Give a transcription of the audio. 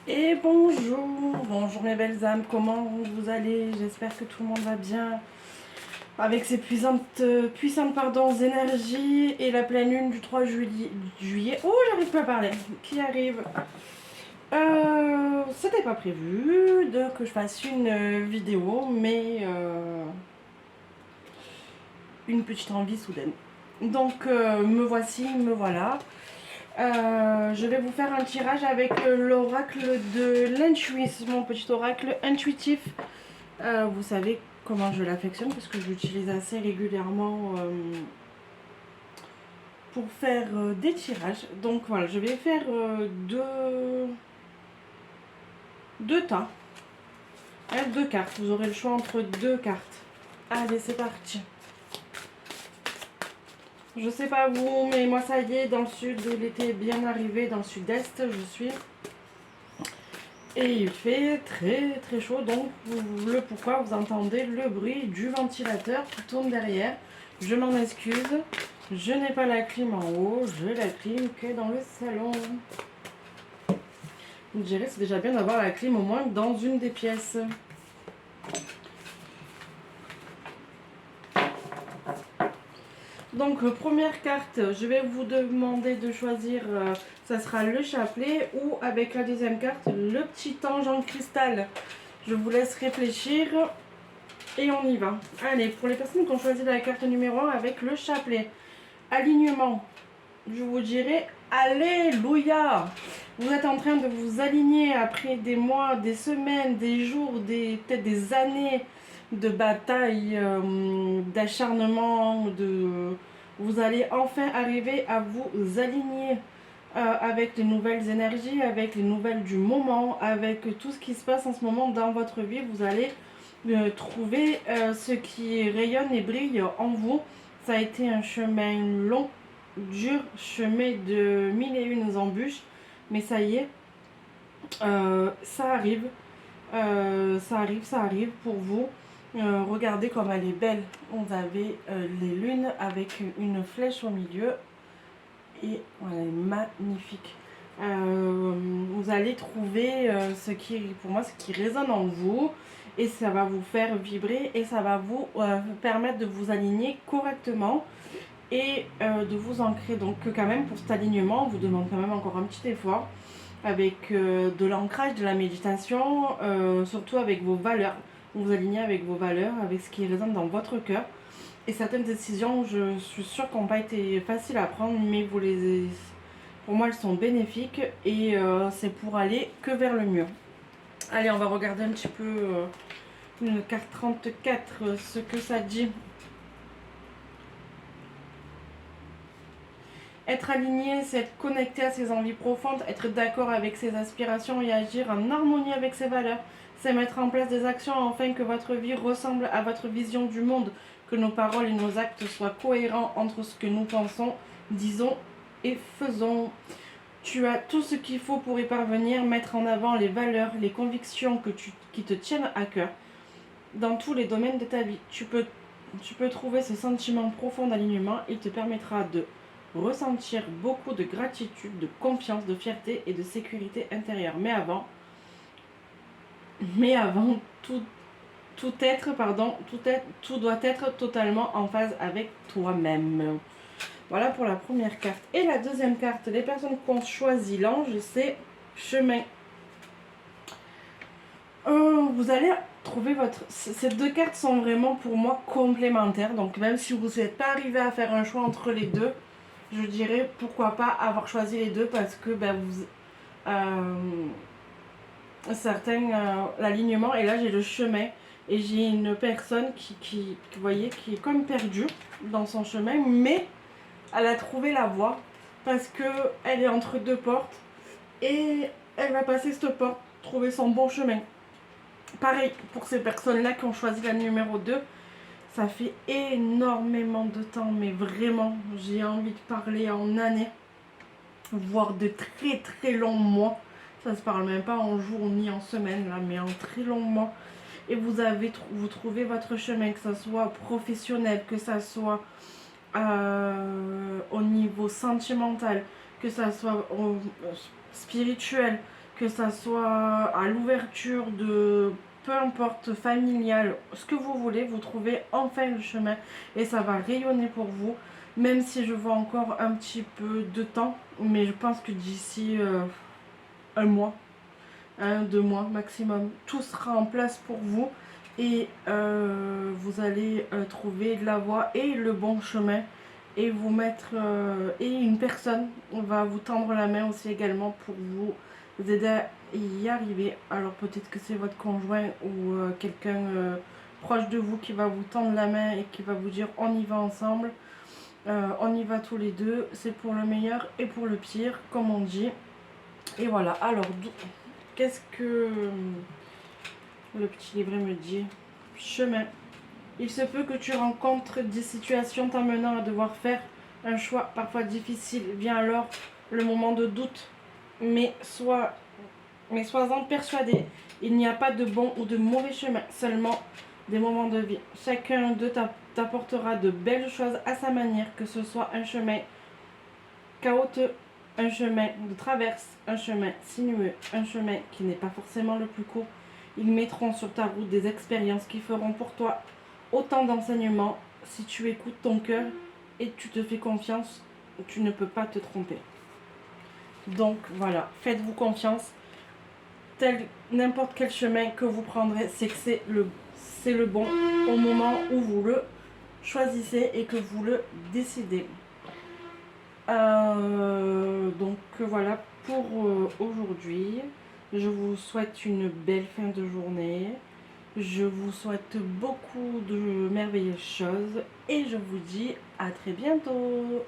Et bonjour mes belles âmes, comment vous allez? J'espère que tout le monde va bien. Avec ces puissantes énergies et la pleine lune du 3 juillet. Oh, j'arrive pas à parler. Qui arrive? C'était pas prévu que je fasse une vidéo, mais une petite envie soudaine. Donc me voici, me voilà. Je vais vous faire un tirage avec l'oracle de l'intuition, mon petit oracle intuitif. Vous savez comment je l'affectionne parce que je l'utilise assez régulièrement pour faire des tirages. Donc voilà, je vais faire deux tas, deux cartes. Vous aurez le choix entre deux cartes. Allez, c'est parti. Je sais pas vous, mais moi ça y est, dans le sud, l'été est bien arrivé, dans le sud-est, je suis. Et il fait très très chaud, donc le pourquoi vous entendez le bruit du ventilateur qui tourne derrière. Je m'en excuse, je n'ai pas la clim en haut, je la clim que dans le salon. Vous me direz, c'est déjà bien d'avoir la clim au moins dans une des pièces. Donc première carte, je vais vous demander de choisir, ça sera le chapelet ou avec la deuxième carte, le petit ange en cristal. Je vous laisse réfléchir et on y va. Allez, pour les personnes qui ont choisi la carte numéro 1 avec le chapelet, alignement, je vous dirai alléluia. Vous êtes en train de vous aligner après des mois, des semaines, des jours, peut-être des années de bataille, d'acharnement, vous allez enfin arriver à vous aligner avec les nouvelles énergies, avec les nouvelles du moment, avec tout ce qui se passe en ce moment dans votre vie. Vous allez trouver ce qui rayonne et brille en vous. Ça a été un chemin long, dur, chemin de mille et une embûches, mais ça y est, ça arrive. Ça arrive pour vous. Regardez comme elle est belle. Vous avez les lunes avec une flèche au milieu et elle est magnifique. Vous allez trouver ce qui, pour moi, ce qui résonne en vous et ça va vous faire vibrer et ça va vous permettre de vous aligner correctement et de vous ancrer. Donc quand même pour cet alignement, on vous demande quand même encore un petit effort avec de l'ancrage, de la méditation, surtout avec vos valeurs. Vous vous alignez avec vos valeurs, avec ce qui résonne dans votre cœur. Et certaines décisions, je suis sûre qu'elles n'ont pas été faciles à prendre, mais pour moi, elles sont bénéfiques et c'est pour aller que vers le mieux. Allez, on va regarder un petit peu une carte 34, ce que ça dit. Être aligné, c'est être connecté à ses envies profondes, être d'accord avec ses aspirations et agir en harmonie avec ses valeurs. C'est mettre en place des actions afin que votre vie ressemble à votre vision du monde, que nos paroles et nos actes soient cohérents entre ce que nous pensons, disons et faisons. Tu as tout ce qu'il faut pour y parvenir, mettre en avant les valeurs, les convictions qui te tiennent à cœur dans tous les domaines de ta vie. Tu peux trouver ce sentiment profond d'alignement. Il te permettra de ressentir beaucoup de gratitude, de confiance, de fierté et de sécurité intérieure. Mais avant tout doit être totalement en phase avec toi-même. Voilà pour la première carte. Et la deuxième carte, les personnes qui ont choisi l'ange, c'est chemin. Vous allez trouver Ces deux cartes sont vraiment pour moi complémentaires. Donc même si vous n'êtes pas arrivé à faire un choix entre les deux, je dirais pourquoi pas avoir choisi les deux parce que l'alignement, et là j'ai le chemin et j'ai une personne vous voyez, qui est comme perdue dans son chemin, mais elle a trouvé la voie parce que elle est entre deux portes et elle va passer cette porte, trouver son bon chemin. Pareil pour ces personnes-là qui ont choisi la numéro 2, ça fait énormément de temps, mais vraiment, j'ai envie de parler en années, voire de très très longs mois. Ça se parle même pas en jours ni en semaines, là, mais en très longs mois. Et vous trouvez votre chemin, que ce soit professionnel, que ce soit au niveau sentimental, que ça soit spirituel, que ça soit à l'ouverture de peu importe familial, ce que vous voulez, vous trouvez enfin le chemin et ça va rayonner pour vous, même si je vois encore un petit peu de temps, mais je pense que d'ici un mois, 2 mois maximum, tout sera en place pour vous et vous allez trouver la voie et le bon chemin et vous mettre et une personne va vous tendre la main aussi également pour vous aider à y arriver. Alors peut-être que c'est votre conjoint ou quelqu'un proche de vous qui va vous tendre la main et qui va vous dire on y va ensemble. On y va tous les deux, c'est pour le meilleur et pour le pire comme on dit. Et voilà, alors qu'est-ce que le petit livret me dit? Chemin. Il se peut que tu rencontres des situations t'amenant à devoir faire un choix parfois difficile. Vient alors le moment de doute. Mais sois-en persuadé, il n'y a pas de bon ou de mauvais chemin, seulement des moments de vie. Chacun d'eux t'apportera de belles choses à sa manière, que ce soit un chemin chaotique, un chemin de traverse, un chemin sinueux, un chemin qui n'est pas forcément le plus court. Ils mettront sur ta route des expériences qui feront pour toi autant d'enseignements. Si tu écoutes ton cœur et tu te fais confiance, tu ne peux pas te tromper. Donc voilà, faites-vous confiance. N'importe quel chemin que vous prendrez, c'est que c'est le bon au moment où vous le choisissez et que vous le décidez. Donc voilà pour aujourd'hui. Je vous souhaite une belle fin de journée. Je vous souhaite beaucoup de merveilleuses choses et je vous dis à très bientôt.